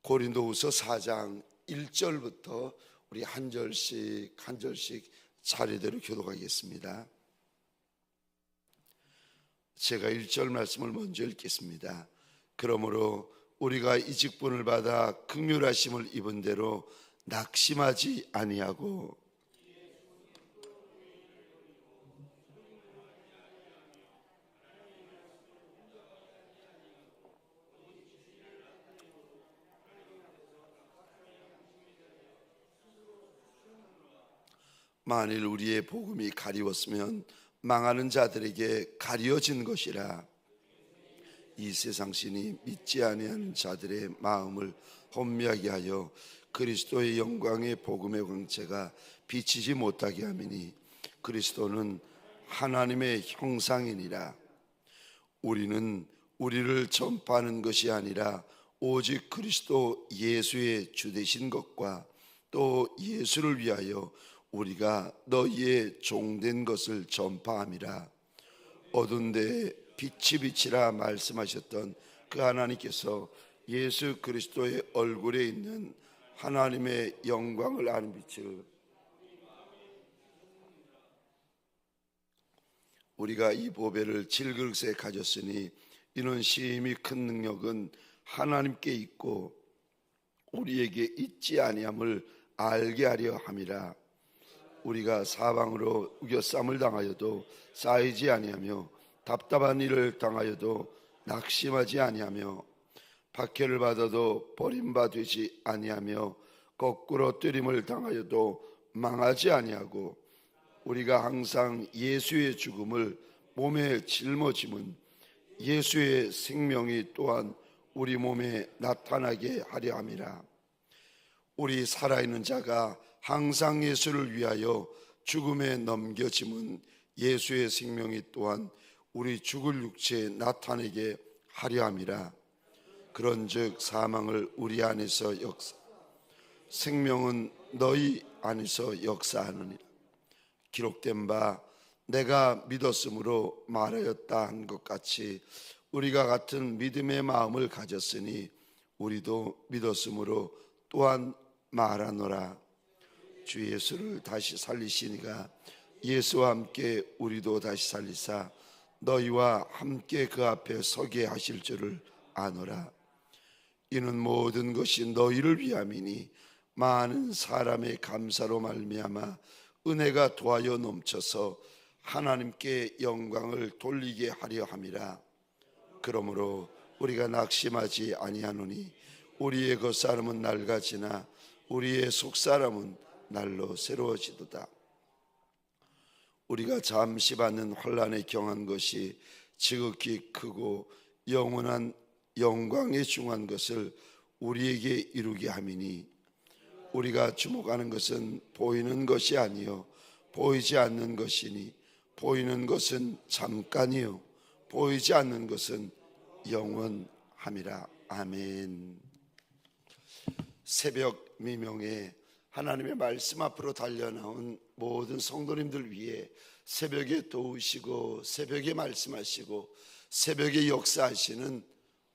고린도후서 4장 1절부터 우리 한 절씩 차례대로 교독하겠습니다. 제가 1절 말씀을 먼저 읽겠습니다. 그러므로 우리가 이 직분을 받아 긍휼하심을 입은 대로 낙심하지 아니하고 만일 우리의 복음이 가리웠으면 망하는 자들에게 가려진 것이라. 이 세상 신이 믿지 아니하는 자들의 마음을 혼미하게 하여 그리스도의 영광의 복음의 광채가 비치지 못하게 함이니 그리스도는 하나님의 형상이니라. 우리는 우리를 전파하는 것이 아니라 오직 그리스도 예수의 주 되신 것과 또 예수를 위하여 우리가 너희의 종된 것을 전파함이라. 어두운 데에 빛이 비치라 말씀하셨던 그 하나님께서 예수 그리스도의 얼굴에 있는 하나님의 영광을 아는 빛을 우리가 이 보배를 질그릇에 가졌으니 이는 심히 큰 능력은 하나님께 있고 우리에게 있지 아니함을 알게 하려 함이라. 우리가 사방으로 우겨쌈을 당하여도 쌓이지 아니하며 답답한 일을 당하여도 낙심하지 아니하며 박해를 받아도 버림받지 아니하며 거꾸로 뜨림을 당하여도 망하지 아니하고 우리가 항상 예수의 죽음을 몸에 짊어짐은 예수의 생명이 또한 우리 몸에 나타나게 하려 함이라. 우리 살아있는 자가 항상 예수를 위하여 죽음에 넘겨짐은 예수의 생명이 또한 우리 죽을 육체에 나타내게 하려 함이라. 그런즉 사망을 우리 안에서 생명은 너희 안에서 역사하느니라. 기록된 바 내가 믿었으므로 말하였다 한 것 같이 우리가 같은 믿음의 마음을 가졌으니 우리도 믿었으므로 또한 말하노라. 주 예수를 다시 살리시니가 예수와 함께 우리도 다시 살리사 너희와 함께 그 앞에 서게 하실 줄을 아노라. 이는 모든 것이 너희를 위함이니 많은 사람의 감사로 말미암아 은혜가 도하여 넘쳐서 하나님께 영광을 돌리게 하려 함이라. 그러므로 우리가 낙심하지 아니하노니 우리의 겉사람은 낡아지나 우리의 속사람은 날로 새로워지도다. 우리가 잠시 받는 환난에 경한 것이 지극히 크고 영원한 영광에 중한 것을 우리에게 이루게 함이니 우리가 주목하는 것은 보이는 것이 아니요 보이지 않는 것이니 보이는 것은 잠깐이요 보이지 않는 것은 영원함이라. 아멘. 새벽 미명에 하나님의 말씀 앞으로 달려나온 모든 성도님들 위해 새벽에 도우시고 새벽에 말씀하시고 새벽에 역사하시는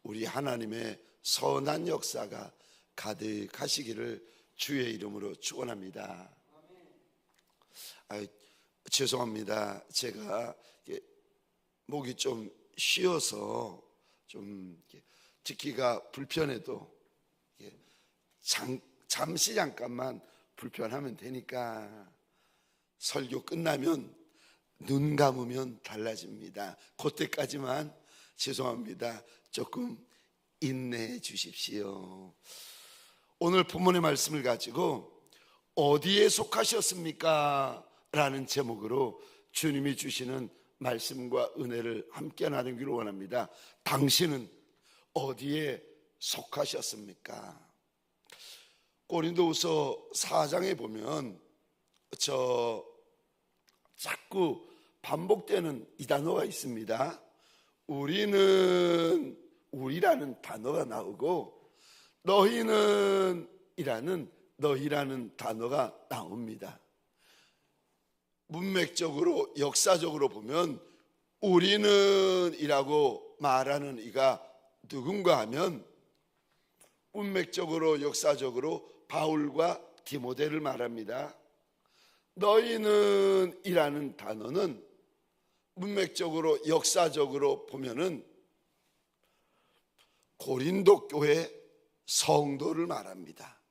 우리 하나님의 선한 역사가 가득하시기를 주의 이름으로 축원합니다. 죄송합니다. 제가 목이 좀 쉬어서 좀 듣기가 불편해도 잠시 잠깐만 불편하면 되니까 설교 끝나면 눈 감으면 달라집니다. 그때까지만 죄송합니다. 조금 인내해 주십시오. 오늘 본문의 말씀을 가지고 어디에 속하셨습니까? 라는 제목으로 주님이 주시는 말씀과 은혜를 함께 나누기를 원합니다. 당신은 어디에 속하셨습니까? 고린도후서 4장에 보면 자꾸 반복되는 이 단어가 있습니다. 우리라는 단어가 나오고 너희는 이라는 너희라는 단어가 나옵니다. 문맥적으로 역사적으로 보면 우리는 이라고 말하는 이가 누군가 하면 문맥적으로 역사적으로 바울과 디모데를 말합니다. 너희는 이라는 단어는 문맥적으로 역사적으로 보면은 고린도 교회 성도를 말합니다.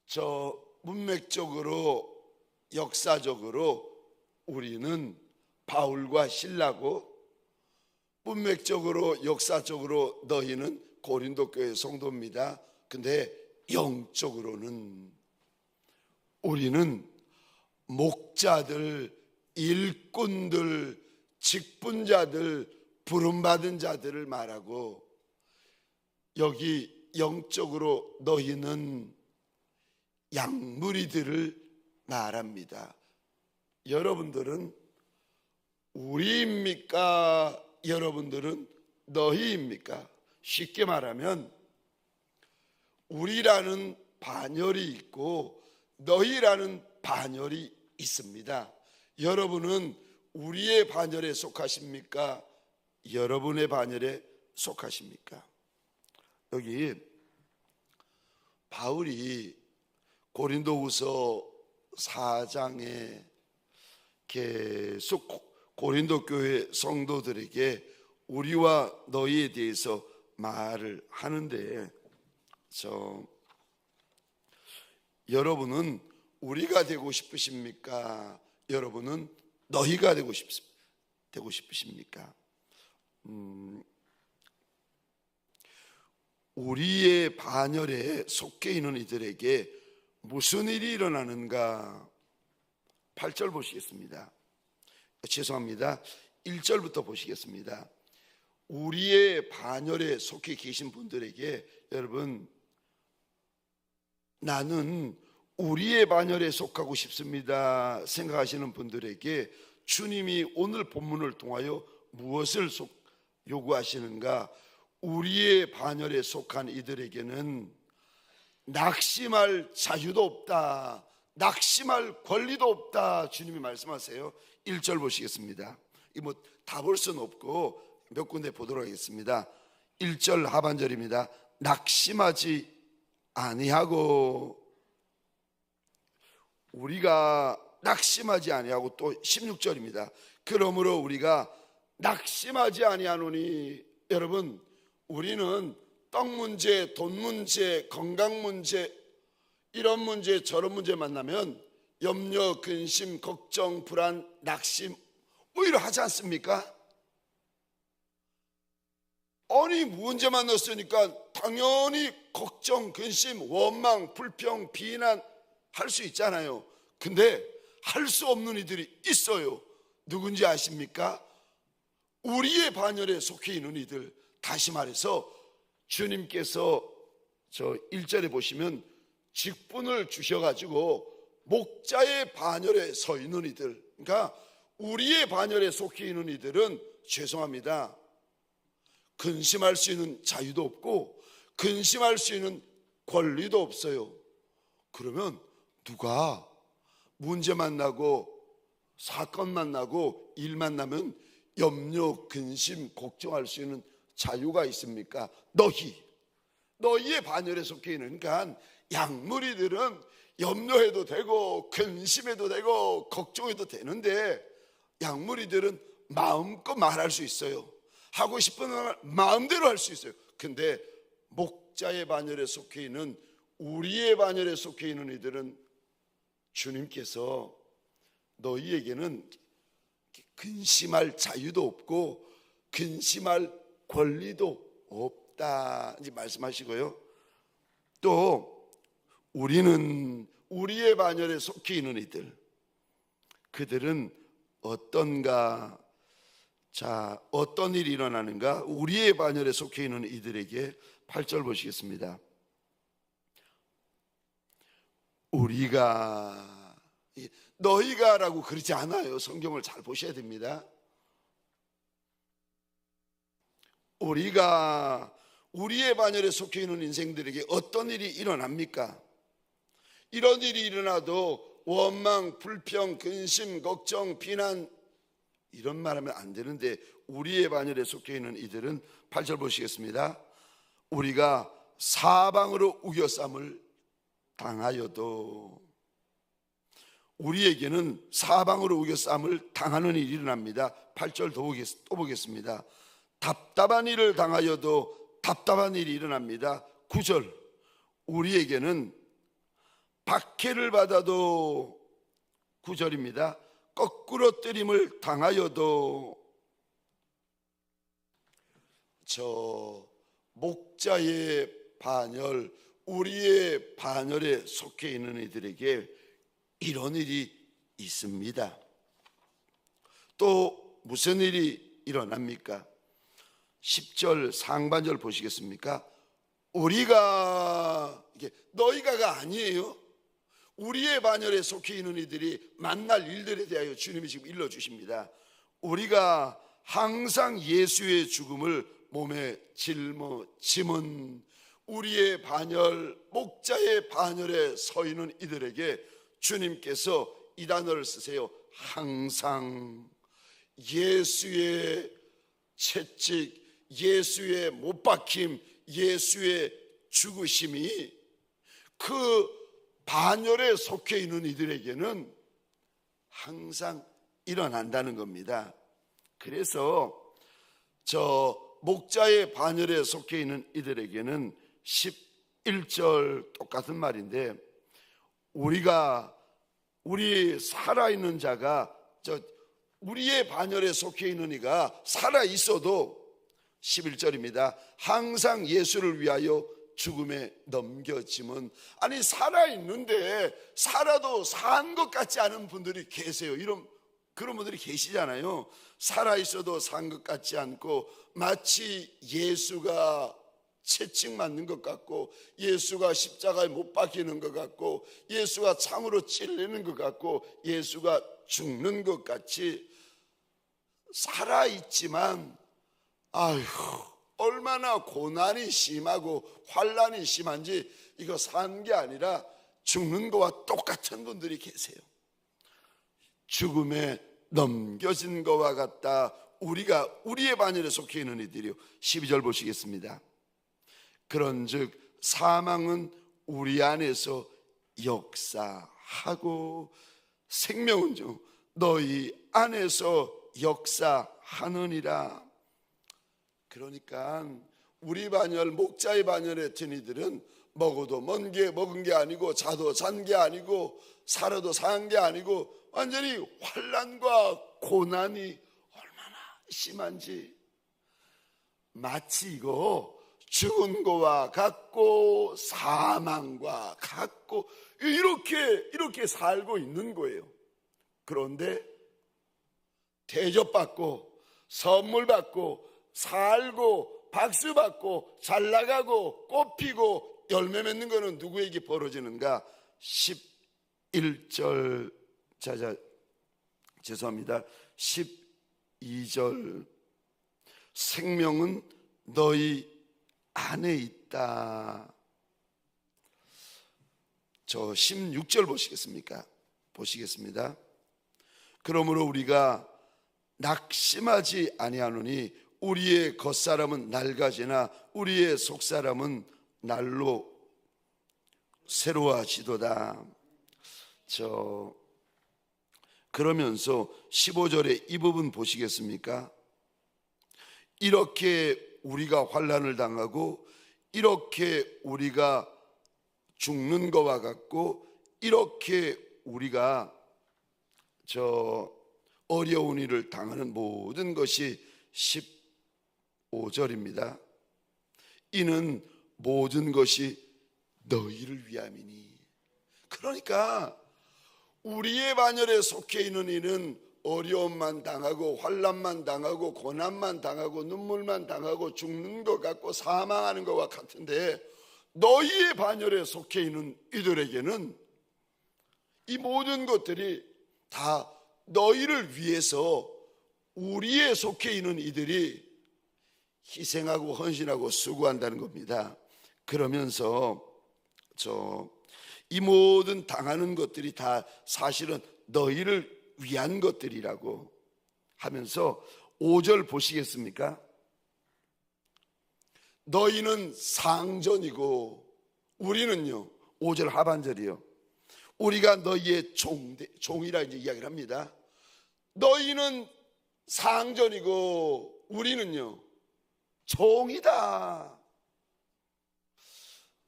저 문맥적으로 역사적으로 우리는 바울과 실라고, 문맥적으로 역사적으로 너희는 고린도 교회 성도입니다. 근데 영적으로는 우리는 목자들, 일꾼들, 직분자들, 부름받은 자들을 말하고, 여기 영적으로 너희는 양무리들을 말합니다. 여러분들은 우리입니까? 여러분들은 너희입니까? 쉽게 말하면 우리라는 반열이 있고 너희라는 반열이 있습니다. 여러분은 우리의 반열에 속하십니까? 여러분의 반열에 속하십니까? 여기 바울이 고린도후서 4장에 계속 고린도 교회 성도들에게 우리와 너희에 대해서 말을 하는데, 여러분은 우리가 되고 싶으십니까? 여러분은 너희가 되고 싶으십니까? 우리의 반열에 속해 있는 이들에게 무슨 일이 일어나는가? 8절 보시겠습니다. 죄송합니다. 1절부터 보시겠습니다. 우리의 반열에 속해 계신 분들에게, 여러분, 나는 우리의 반열에 속하고 싶습니다 생각하시는 분들에게 주님이 오늘 본문을 통하여 무엇을 요구하시는가? 우리의 반열에 속한 이들에게는 낙심할 자유도 없다, 낙심할 권리도 없다, 주님이 말씀하세요. 1절 보시겠습니다. 뭐 다 볼 수는 없고 몇 군데 보도록 하겠습니다. 1절 하반절입니다. 낙심하지 아니하고, 우리가 낙심하지 아니하고, 또 16절입니다. 그러므로 우리가 낙심하지 아니하노니. 여러분, 우리는 떡 문제, 돈 문제, 건강 문제, 이런 문제 저런 문제 만나면 염려, 근심, 걱정, 불안, 낙심 오히려 하지 않습니까? 아니 문제 만났으니까 당연히 걱정, 근심, 원망, 불평, 비난 할 수 있잖아요. 근데 할 수 없는 이들이 있어요. 누군지 아십니까? 우리의 반열에 속해 있는 이들. 다시 말해서 주님께서 저 1절에 보시면 직분을 주셔가지고 목자의 반열에 서 있는 이들, 그러니까 우리의 반열에 속해 있는 이들은, 죄송합니다, 근심할 수 있는 자유도 없고 근심할 수 있는 권리도 없어요. 그러면 누가 문제 만나고 사건 만나고 일 만나면 염려, 근심, 걱정할 수 있는 자유가 있습니까? 너희의 반열에 속해 있는, 그러니까 양무리들은 염려해도 되고 근심해도 되고 걱정해도 되는데, 양무리들은 마음껏 말할 수 있어요. 하고 싶은 말 마음대로 할 수 있어요. 근데 목자의 반열에 속해 있는, 우리의 반열에 속해 있는 이들은 주님께서 너희에게는 근심할 자유도 없고 근심할 권리도 없다 이제 말씀하시고요. 또 우리는 우리의 반열에 속해 있는 이들, 그들은 어떤가? 자, 어떤 일이 일어나는가? 우리의 반열에 속해 있는 이들에게 8절 보시겠습니다. 우리가, 너희가라고 그러지 않아요. 성경을 잘 보셔야 됩니다. 우리가, 우리의 반열에 속해 있는 인생들에게 어떤 일이 일어납니까? 이런 일이 일어나도 원망, 불평, 근심, 걱정, 비난 이런 말하면 안 되는데, 우리의 반열에 속해 있는 이들은 8절 보시겠습니다. 우리가 사방으로 우겨쌈을 당하여도, 우리에게는 사방으로 우겨쌈을 당하는 일이 일어납니다. 8절 또 보겠습니다. 답답한 일을 당하여도 답답한 일이 일어납니다. 9절, 우리에게는 박해를 받아도, 9절입니다. 거꾸로 때림을 당하여도, 저 목자의 반열, 우리의 반열에 속해 있는 이들에게 이런 일이 있습니다. 또 무슨 일이 일어납니까? 10절 상반절 보시겠습니까? 우리가, 이게 너희가가 아니에요. 우리의 반열에 속해 있는 이들이 만날 일들에 대하여 주님이 지금 일러주십니다. 우리가 항상 예수의 죽음을 몸에 짊은 우리의 반열, 목자의 반열에 서 있는 이들에게 주님께서 이 단어를 쓰세요. 항상 예수의 채찍, 예수의 못 박힘, 예수의 죽으심이 그 반열에 속해 있는 이들에게는 항상 일어난다는 겁니다. 그래서 저 목자의 반열에 속해 있는 이들에게는 11절 똑같은 말인데, 우리 살아있는 자가, 우리의 반열에 속해 있는 이가 살아있어도 11절입니다. 항상 예수를 위하여 죽음에 넘겨짐은, 아니 살아있는데 살아도 산 것 같지 않은 분들이 계세요. 그런 분들이 계시잖아요. 살아있어도 산 것 같지 않고, 마치 예수가 채찍 맞는 것 같고, 예수가 십자가에 못 박히는 것 같고, 예수가 창으로 찔리는 것 같고, 예수가 죽는 것 같이 살아있지만, 아휴 얼마나 고난이 심하고 환난이 심한지, 이거 산 게 아니라 죽는 거와 똑같은 분들이 계세요. 죽음에 넘겨진 것과 같다. 우리의 반열에 속해 있는 이들이요. 12절 보시겠습니다. 그런즉 사망은 우리 안에서 역사하고 생명은 너희 안에서 역사하느니라. 그러니까 우리 반열, 목자의 반열에 든 이들은 먹어도 먹은 게 아니고, 자도 잔 게 아니고, 살아도 산 게 아니고, 완전히 환난과 고난이 얼마나 심한지, 마치 이거 죽은 거와 같고 사망과 같고 이렇게 살고 있는 거예요. 그런데 대접받고 선물 받고 살고 박수 받고 잘 나가고 꽃피고 열매 맺는 거는 누구에게 벌어지는가? 11절, 죄송합니다. 12절, 생명은 너희 안에 있다. 저 16절 보시겠습니다. 그러므로 우리가 낙심하지 아니하노니 우리의 겉사람은 낡아지나 우리의 속사람은 날로 새로워지도다. 그러면서 15절에 이 부분 보시겠습니까? 이렇게 우리가 환난을 당하고, 이렇게 우리가 죽는 것과 같고, 이렇게 우리가 어려운 일을 당하는 모든 것이 15절입니다. 이는 모든 것이 너희를 위함이니. 그러니까 우리의 반열에 속해 있는 이는 어려움만 당하고 환난만 당하고 고난만 당하고 눈물만 당하고 죽는 것 같고 사망하는 것과 같은데, 너희의 반열에 속해 있는 이들에게는 이 모든 것들이 다 너희를 위해서 우리에 속해 있는 이들이 희생하고 헌신하고 수고한다는 겁니다. 그러면서 이 모든 당하는 것들이 다 사실은 너희를 위한 것들이라고 하면서 5절 보시겠습니까? 너희는 상전이고 우리는요, 5절 하반절이요, 우리가 너희의 종이라 이제 이야기를 합니다. 너희는 상전이고 우리는요 종이다.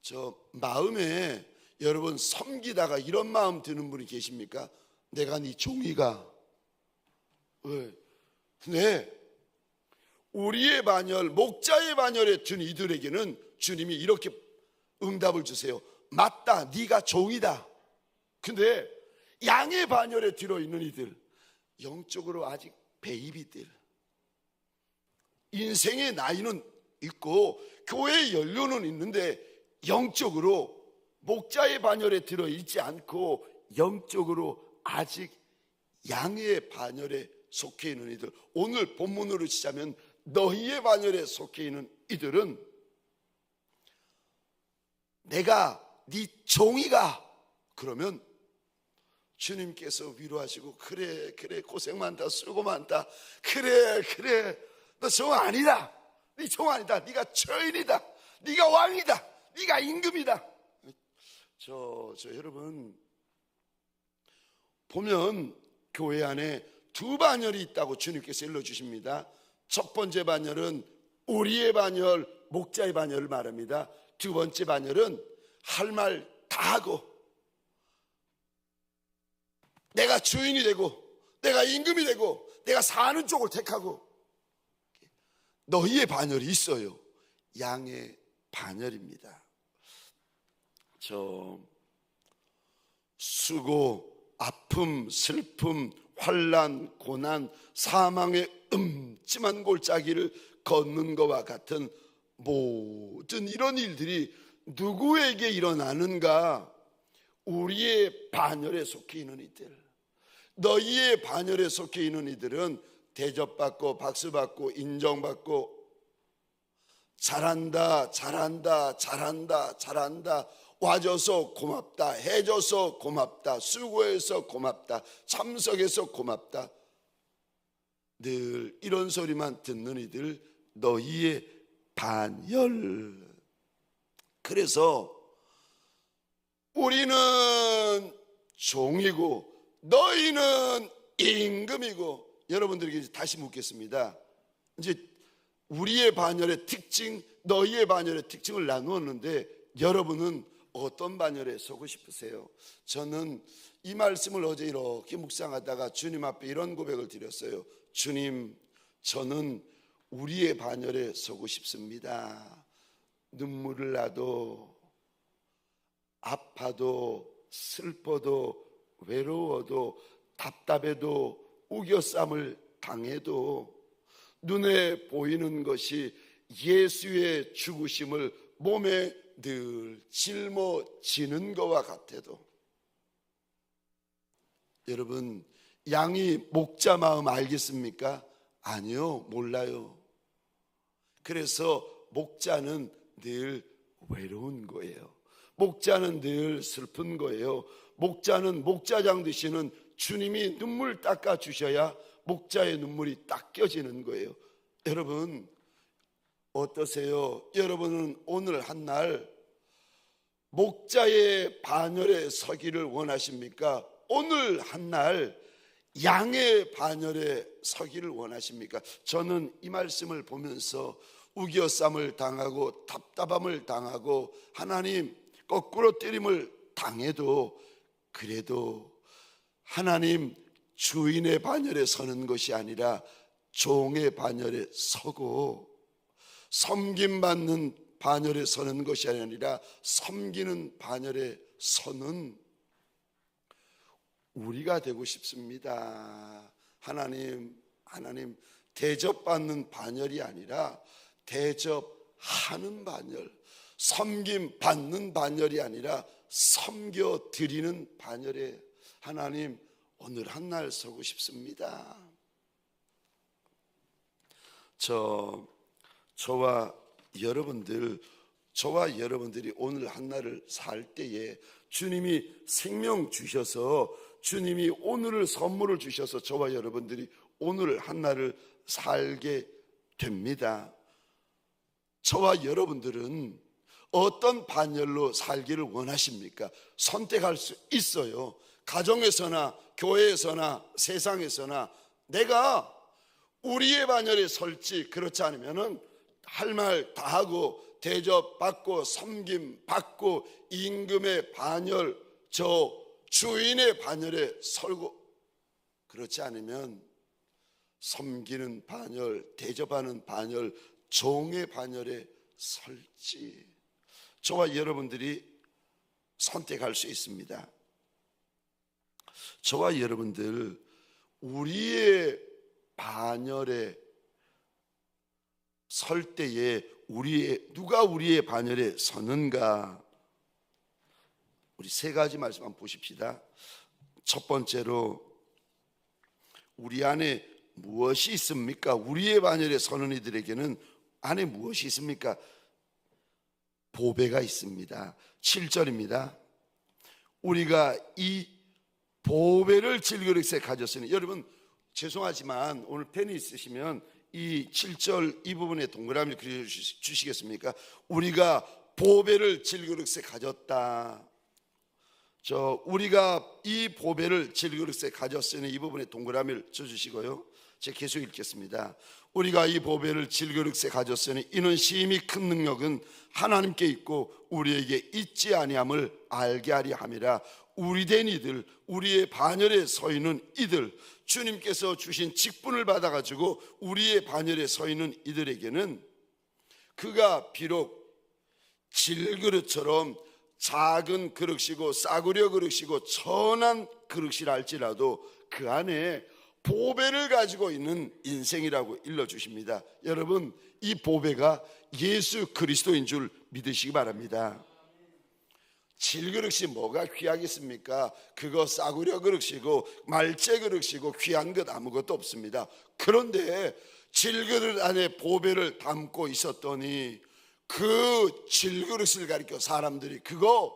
저 마음에 여러분 섬기다가 이런 마음 드는 분이 계십니까? 내가 네 종이가. 왜? 네, 우리의 반열, 목자의 반열에 든 이들에게는 주님이 이렇게 응답을 주세요. 맞다, 네가 종이다. 근데 양의 반열에 들어있는 이들, 영적으로 아직 베이비들, 인생의 나이는 있고 교회의 연료는 있는데 영적으로 목자의 반열에 들어있지 않고 영적으로 아직 양의 반열에 속해 있는 이들, 오늘 본문으로 치자면 너희의 반열에 속해 있는 이들은 내가 네 종이가 그러면 주님께서 위로하시고 그래 고생 많다, 수고 많다, 그래 너 종 아니다, 네 종 아니다, 네가 처인이다, 네가 왕이다, 네가 임금이다. 저 여러분 보면 교회 안에 두 반열이 있다고 주님께서 일러주십니다. 첫 번째 반열은 우리의 반열, 목자의 반열을 말합니다. 두 번째 반열은 할 말 다 하고 내가 주인이 되고 내가 임금이 되고 내가 사는 쪽을 택하고, 너희의 반열이 있어요. 양의 반열입니다. 저 수고, 아픔, 슬픔, 환난, 고난, 사망의 음침한 골짜기를 걷는 것과 같은 모든 이런 일들이 누구에게 일어나는가? 우리의 반열에 속해 있는 이들, 너희의 반열에 속해 있는 이들은 대접받고 박수받고 인정받고 잘한다 와줘서 고맙다, 해줘서 고맙다, 수고해서 고맙다, 참석해서 고맙다, 늘 이런 소리만 듣는 이들, 너희의 반열. 그래서 우리는 종이고 너희는 임금이고. 여러분들에게 이제 다시 묻겠습니다. 이제 우리의 반열의 특징, 너희의 반열의 특징을 나누었는데 여러분은 어떤 반열에 서고 싶으세요? 저는 이 말씀을 어제 이렇게 묵상하다가 주님 앞에 이런 고백을 드렸어요. 주님, 저는 우리의 반열에 서고 싶습니다. 눈물을 나도 아파도 슬퍼도 외로워도 답답해도 우겨쌈을 당해도 눈에 보이는 것이 예수의 죽으심을 몸에 늘 짊어지는 것과 같아도. 여러분, 양이 목자 마음 알겠습니까? 아니요, 몰라요. 그래서 목자는 늘 외로운 거예요. 목자는 늘 슬픈 거예요. 목자는 목자장 되시는 주님이 눈물 닦아 주셔야 목자의 눈물이 닦여지는 거예요. 여러분 어떠세요? 여러분은 오늘 한날 목자의 반열에 서기를 원하십니까? 오늘 한날 양의 반열에 서기를 원하십니까? 저는 이 말씀을 보면서 우겨쌈을 당하고 답답함을 당하고 하나님 거꾸로 때림을 당해도 그래도 하나님 주인의 반열에 서는 것이 아니라 종의 반열에 서고, 섬김받는 반열에 서는 것이 아니라 섬기는 반열에 서는 우리가 되고 싶습니다. 하나님 대접받는 반열이 아니라 대접하는 반열, 섬김받는 반열이 아니라 섬겨드리는 반열에 하나님 오늘 한날 서고 싶습니다. 저와 여러분들이 오늘 한날을 살 때에 주님이 생명 주셔서, 주님이 오늘을 선물을 주셔서 저와 여러분들이 오늘 한날을 살게 됩니다. 저와 여러분들은 어떤 반열로 살기를 원하십니까? 선택할 수 있어요. 가정에서나 교회에서나 세상에서나 내가 우리의 반열에 설지, 그렇지 않으면 할 말 다 하고 대접받고 섬김받고 임금의 반열, 저 주인의 반열에 설고, 그렇지 않으면 섬기는 반열, 대접하는 반열, 종의 반열에 설지, 저와 여러분들이 선택할 수 있습니다. 저와 여러분들 우리의 반열에 설 때에 누가 우리의 반열에 서는가? 우리 세 가지 말씀 한번 보십시다. 첫 번째로, 우리 안에 무엇이 있습니까? 우리의 반열에 서는 이들에게는 안에 무엇이 있습니까? 보배가 있습니다. 7절입니다. 우리가 이 보배를 질그릇에 가졌으니, 여러분 죄송하지만 오늘 펜이 있으시면 이 7절 이 부분에 동그라미를 그려주시겠습니까? 우리가 보배를 질그릇에 가졌다. 우리가 이 보배를 질그릇에 가졌으니 이 부분에 동그라미를 쳐주시고요. 제가 계속 읽겠습니다. 우리가 이 보배를 질그릇에 가졌으니 이는 심히 큰 능력은 하나님께 있고 우리에게 있지 아니함을 알게 하려 함이라. 우리 된 이들, 우리의 반열에 서 있는 이들, 주님께서 주신 직분을 받아가지고 우리의 반열에 서 있는 이들에게는 그가 비록 질그릇처럼 작은 그릇이고 싸구려 그릇이고 천한 그릇이라 할지라도 그 안에 보배를 가지고 있는 인생이라고 일러주십니다. 여러분, 이 보배가 예수 그리스도인 줄 믿으시기 바랍니다. 질그릇이 뭐가 귀하겠습니까? 그거 싸구려 그릇이고 말재 그릇이고 귀한 것 아무것도 없습니다. 그런데 질그릇 안에 보배를 담고 있었더니 그 질그릇을 가리켜 사람들이 그거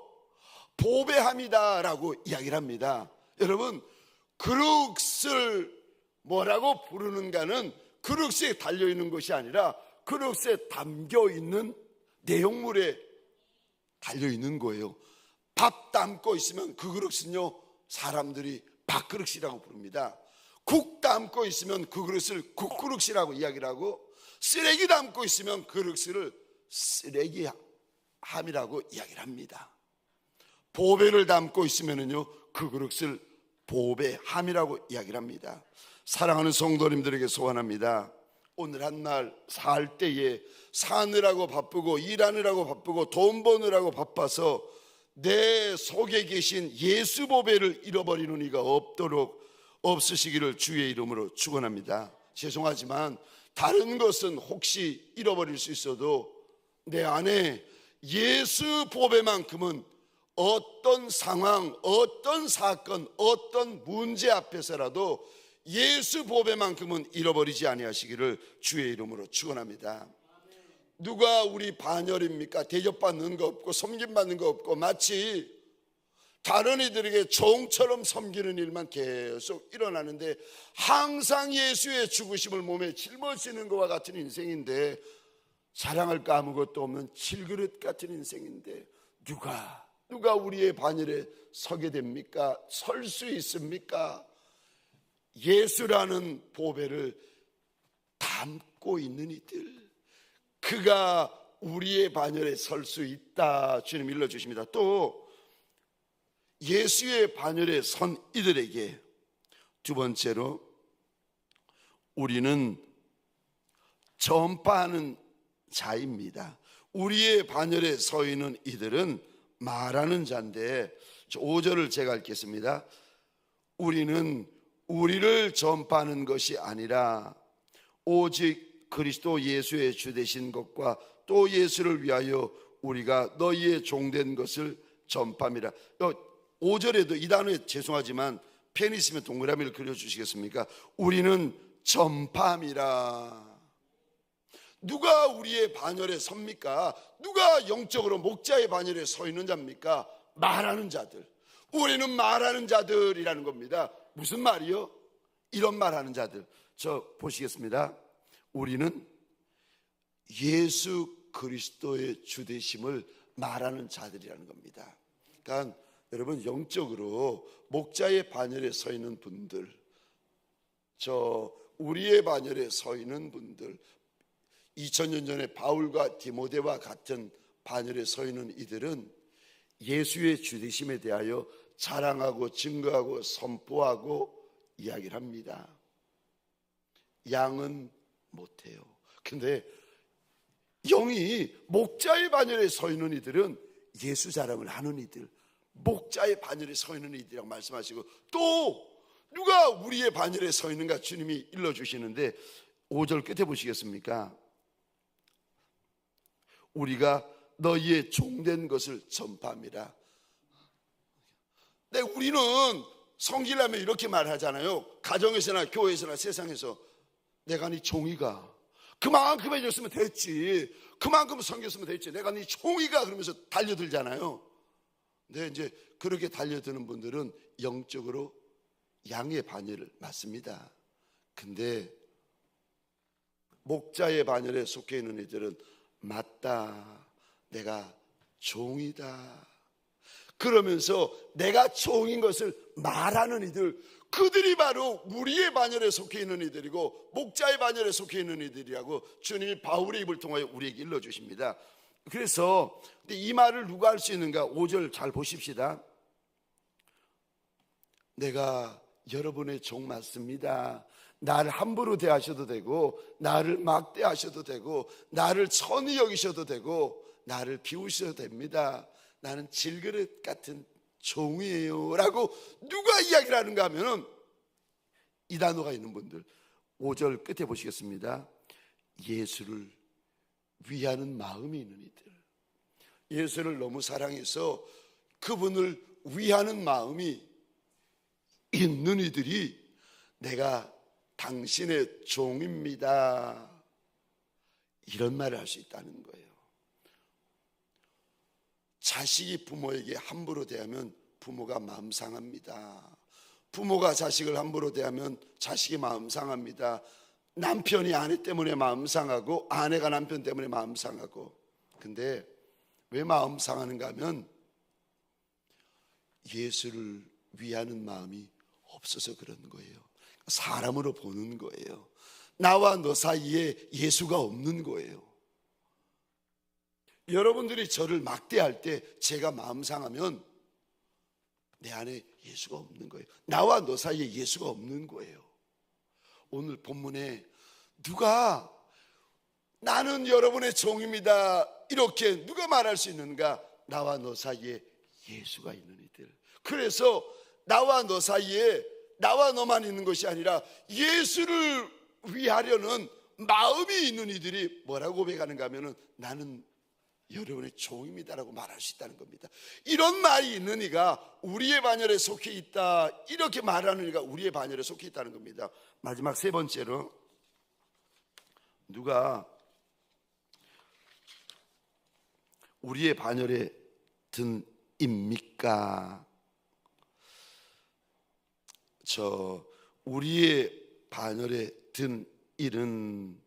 보배함이다 라고 이야기를 합니다. 여러분, 그릇을 뭐라고 부르는가는 그릇에 달려있는 것이 아니라 그릇에 담겨있는 내용물에 달려있는 거예요. 밥 담고 있으면 그 그릇은요, 사람들이 밥그릇이라고 부릅니다. 국 담고 있으면 그 그릇을 국그릇이라고 이야기를 하고, 쓰레기 담고 있으면 그 그릇을 쓰레기함이라고 이야기를 합니다. 보배를 담고 있으면요, 그 그릇을 보배함이라고 이야기를 합니다. 사랑하는 성도님들에게 소원합니다. 오늘 한날 살 때에 사느라고 바쁘고 일하느라고 바쁘고 돈 버느라고 바빠서 내 속에 계신 예수 보배를 잃어버리는 이가 없으시기를 주의 이름으로 축원합니다. 죄송하지만 다른 것은 혹시 잃어버릴 수 있어도 내 안에 예수 보배만큼은 어떤 상황, 어떤 사건, 어떤 문제 앞에서라도 예수 보배만큼은 잃어버리지 아니하시기를 주의 이름으로 축원합니다. 누가 우리 반열입니까? 대접받는 거 없고 섬김받는 거 없고 마치 다른 이들에게 종처럼 섬기는 일만 계속 일어나는데 항상 예수의 죽으심을 몸에 짊어지는 것과 같은 인생인데, 자랑할 거 아무것도 없는 질그릇 같은 인생인데 누가 우리의 반열에 서게 됩니까? 설 수 있습니까? 예수라는 보배를 담고 있는 이들, 그가 우리의 반열에 설 수 있다. 주님 일러주십니다. 또 예수의 반열에 선 이들에게 두 번째로, 우리는 전파하는 자입니다. 우리의 반열에 서 있는 이들은 말하는 자인데, 5절을 제가 읽겠습니다. 우리는 우리를 전파하는 것이 아니라 오직 그리스도 예수의 주 되신 것과 또 예수를 위하여 우리가 너희의 종된 것을 전파함이라. 5절에도 이 단어에 죄송하지만 펜 있으면 동그라미를 그려주시겠습니까? 우리는 전파함이라. 누가 우리의 반열에 섭니까? 누가 영적으로 목자의 반열에 서 있는 자입니까? 말하는 자들. 우리는 말하는 자들이라는 겁니다. 무슨 말이요? 이런 말하는 자들. 저 보시겠습니다. 우리는 예수 그리스도의 주되심을 말하는 자들이라는 겁니다. 그러니까 여러분, 영적으로 목자의 반열에 서 있는 분들, 우리의 반열에 서 있는 분들, 2000년 전에 바울과 디모데와 같은 반열에 서 있는 이들은 예수의 주되심에 대하여 자랑하고 증거하고 선포하고 이야기를 합니다. 양은 못해요. 근데 영이 목자의 반열에 서 있는 이들은 예수 자랑을 하는 이들, 목자의 반열에 서 있는 이들이라고 말씀하시고, 또 누가 우리의 반열에 서 있는가 주님이 일러주시는데 5절 끝에 보시겠습니까? 우리가 너희의 종된 것을 전파합니다. 네, 우리는 성기라면 이렇게 말하잖아요. 가정에서나 교회에서나 세상에서 내가 네 종이가, 그만큼 해줬으면 됐지, 그만큼 섬겼으면 됐지, 내가 네 종이가, 그러면서 달려들잖아요. 근데 이제 그렇게 달려드는 분들은 영적으로 양의 반열을 맞습니다. 근데 목자의 반열에 속해 있는 이들은 맞다, 내가 종이다, 그러면서 내가 종인 것을 말하는 이들, 그들이 바로 우리의 반열에 속해 있는 이들이고 목자의 반열에 속해 있는 이들이라고 주님이 바울의 입을 통하여 우리에게 일러주십니다. 그래서 이 말을 누가 할 수 있는가? 5절 잘 보십시다. 내가 여러분의 종 맞습니다. 나를 함부로 대하셔도 되고, 나를 막대하셔도 되고, 나를 천히 여기셔도 되고, 나를 비우셔도 됩니다. 나는 질그릇 같은 종이에요 라고 누가 이야기를 하는가 하면은 이 단어가 있는 분들, 5절 끝에 보시겠습니다. 예수를 위하는 마음이 있는 이들, 예수를 너무 사랑해서 그분을 위하는 마음이 있는 이들이 내가 당신의 종입니다, 이런 말을 할 수 있다는 거예요. 자식이 부모에게 함부로 대하면 부모가 마음 상합니다. 부모가 자식을 함부로 대하면 자식이 마음 상합니다. 남편이 아내 때문에 마음 상하고 아내가 남편 때문에 마음 상하고. 근데 왜 마음 상하는가 하면 예수를 위하는 마음이 없어서 그런 거예요. 사람으로 보는 거예요. 나와 너 사이에 예수가 없는 거예요. 여러분들이 저를 막대할 때 제가 마음 상하면 내 안에 예수가 없는 거예요. 나와 너 사이에 예수가 없는 거예요. 오늘 본문에 누가 나는 여러분의 종입니다 이렇게 누가 말할 수 있는가? 나와 너 사이에 예수가 있는 이들. 그래서 나와 너 사이에 나와 너만 있는 것이 아니라 예수를 위하려는 마음이 있는 이들이 뭐라고 고백하는가 하면은 나는 여러분의 종입니다라고 말할 수 있다는 겁니다. 이런 말이 있는 이가 우리의 반열에 속해 있다, 이렇게 말하는 이가 우리의 반열에 속해 있다는 겁니다. 마지막 세 번째로, 누가 우리의 반열에 든 입니까? 우리의 반열에 든 일은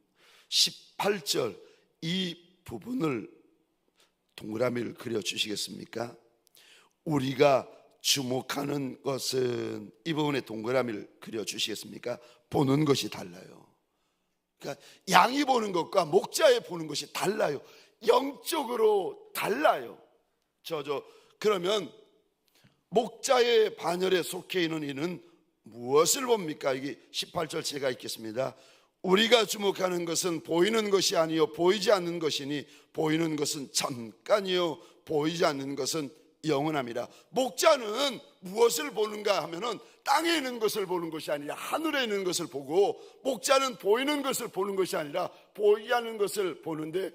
18절 이 부분을 동그라미를 그려주시겠습니까? 우리가 주목하는 것은, 이 부분에 동그라미를 그려주시겠습니까? 보는 것이 달라요. 그러니까 양이 보는 것과 목자의 보는 것이 달라요. 영적으로 달라요. 그러면 목자의 반열에 속해 있는 이는 무엇을 봅니까? 이게 18절 제가 읽겠습니다. 우리가 주목하는 것은 보이는 것이 아니요 보이지 않는 것이니 보이는 것은 잠깐이요 보이지 않는 것은 영원합니다. 목자는 무엇을 보는가 하면은 땅에 있는 것을 보는 것이 아니라 하늘에 있는 것을 보고, 목자는 보이는 것을 보는 것이 아니라 보이지 않는 것을 보는데,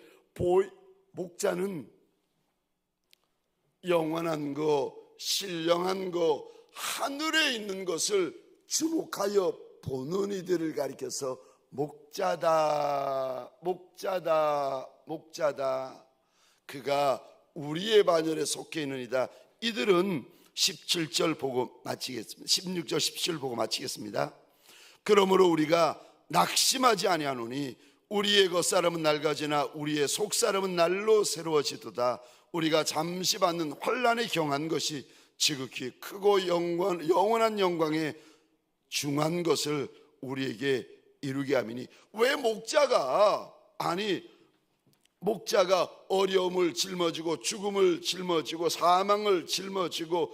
목자는 영원한 거, 신령한 거, 하늘에 있는 것을 주목하여 보는 이들을 가리켜서 목자다, 목자다, 목자다, 그가 우리의 반열에 속해 있는 이다. 이들은 17절 보고 마치겠습니다. 16절 17절 보고 마치겠습니다. 그러므로 우리가 낙심하지 아니하노니 우리의 겉사람은 낡아지나 우리의 속사람은 날로 새로워지도다. 우리가 잠시 받는 환난에 경한 것이 지극히 크고 영원한 영광에 중한 것을 우리에게 이루게 함이니. 왜 목자가 어려움을 짊어지고 죽음을 짊어지고 사망을 짊어지고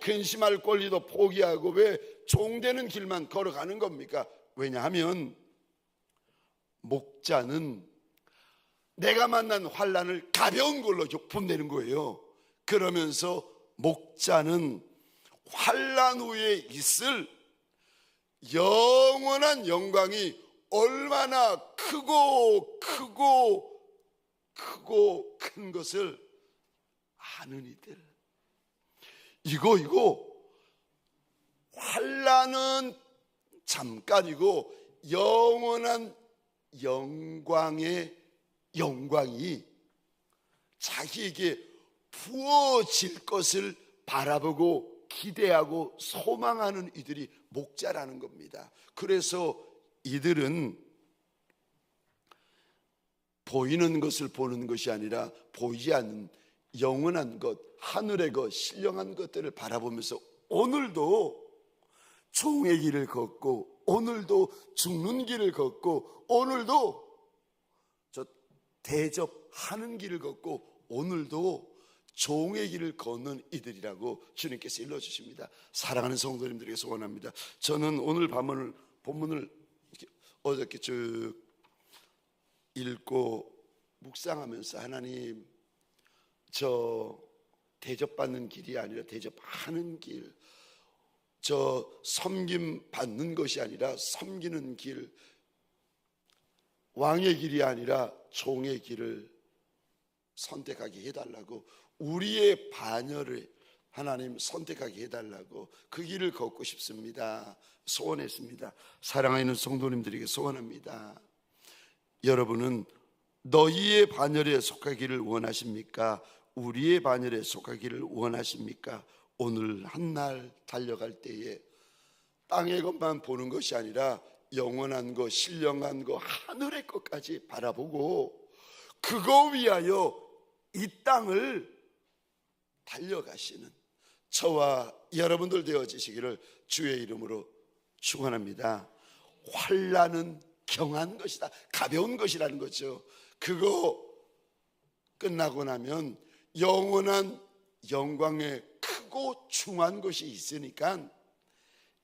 근심할 권리도 포기하고 왜 종되는 길만 걸어가는 겁니까? 왜냐하면 목자는 내가 만난 환난을 가벼운 걸로 뽐내는 거예요. 그러면서 목자는 환난 후에 있을 영원한 영광이 얼마나 크고 큰 것을 아는 이들. 이거 환난은 잠깐이고 영원한 영광의 영광이 자기에게 부어질 것을 바라보고 기대하고 소망하는 이들이 목자라는 겁니다. 그래서 이들은 보이는 것을 보는 것이 아니라 보이지 않는 영원한 것, 하늘의 것, 신령한 것들을 바라보면서 오늘도 종의 길을 걷고 오늘도 죽는 길을 걷고 오늘도 저 대접하는 길을 걷고 오늘도 종의 길을 걷는 이들이라고 주님께서 일러주십니다. 사랑하는 성도님들에게 소원합니다. 저는 오늘 본문을 어저께 쭉 읽고 묵상하면서 하나님, 저 대접받는 길이 아니라 대접하는 길, 저 섬김 받는 것이 아니라 섬기는 길, 왕의 길이 아니라 종의 길을 선택하게 해달라고, 우리의 반열을 하나님 선택하게 해달라고 그 길을 걷고 싶습니다. 소원했습니다. 사랑하는 성도님들에게 소원합니다. 여러분은 너희의 반열에 속하기를 원하십니까? 우리의 반열에 속하기를 원하십니까? 오늘 한날 달려갈 때에 땅의 것만 보는 것이 아니라 영원한 것, 신령한 것, 하늘의 것까지 바라보고 그거 위하여 이 땅을 달려가시는 저와 여러분들 되어지시기를 주의 이름으로 축원합니다. 환난은 경한 것이다, 가벼운 것이라는 거죠. 그거 끝나고 나면 영원한 영광의 크고 중한 것이 있으니까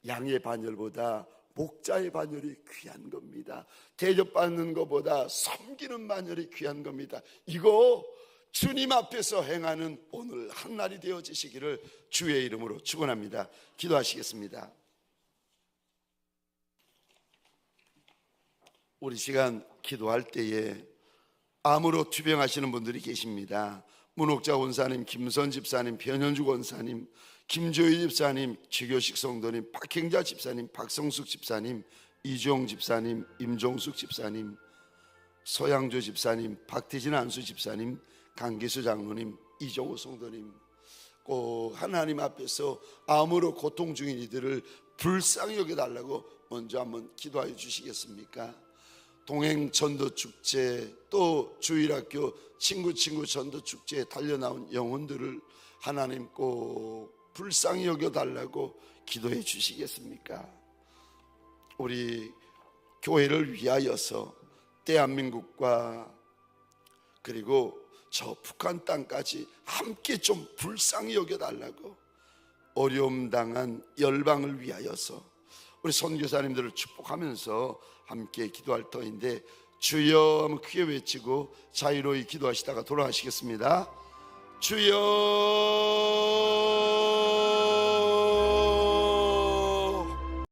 양의 반열보다 목자의 반열이 귀한 겁니다. 대접받는 것보다 섬기는 반열이 귀한 겁니다. 이거 주님 앞에서 행하는 오늘 한날이 되어지시기를 주의 이름으로 축원합니다. 기도하시겠습니다. 우리 시간 기도할 때에 암으로 투병하시는 분들이 계십니다. 문옥자 원사님, 김선 집사님, 변현주 원사님, 김조희 집사님, 최교식 성도님, 박행자 집사님, 박성숙 집사님, 이종 집사님, 임종숙 집사님, 서양조 집사님, 박태진 안수 집사님, 강기수 장로님, 이종호 성도님, 꼭 하나님 앞에서 암으로 고통 중인 이들을 불쌍히 여겨달라고 먼저 한번 기도하여 주시겠습니까? 동행 전도축제, 또 주일학교 친구 전도축제에 달려나온 영혼들을 하나님 꼭 불쌍히 여겨달라고 기도해 주시겠습니까? 우리 교회를 위하여서 대한민국과 그리고 저 북한 땅까지 함께 좀 불쌍히 여겨달라고, 어려움 당한 열방을 위하여서 우리 선교사님들을 축복하면서 함께 기도할 터인데, 주여 하면 크게 외치고 자유로이 기도하시다가 돌아가시겠습니다. 주여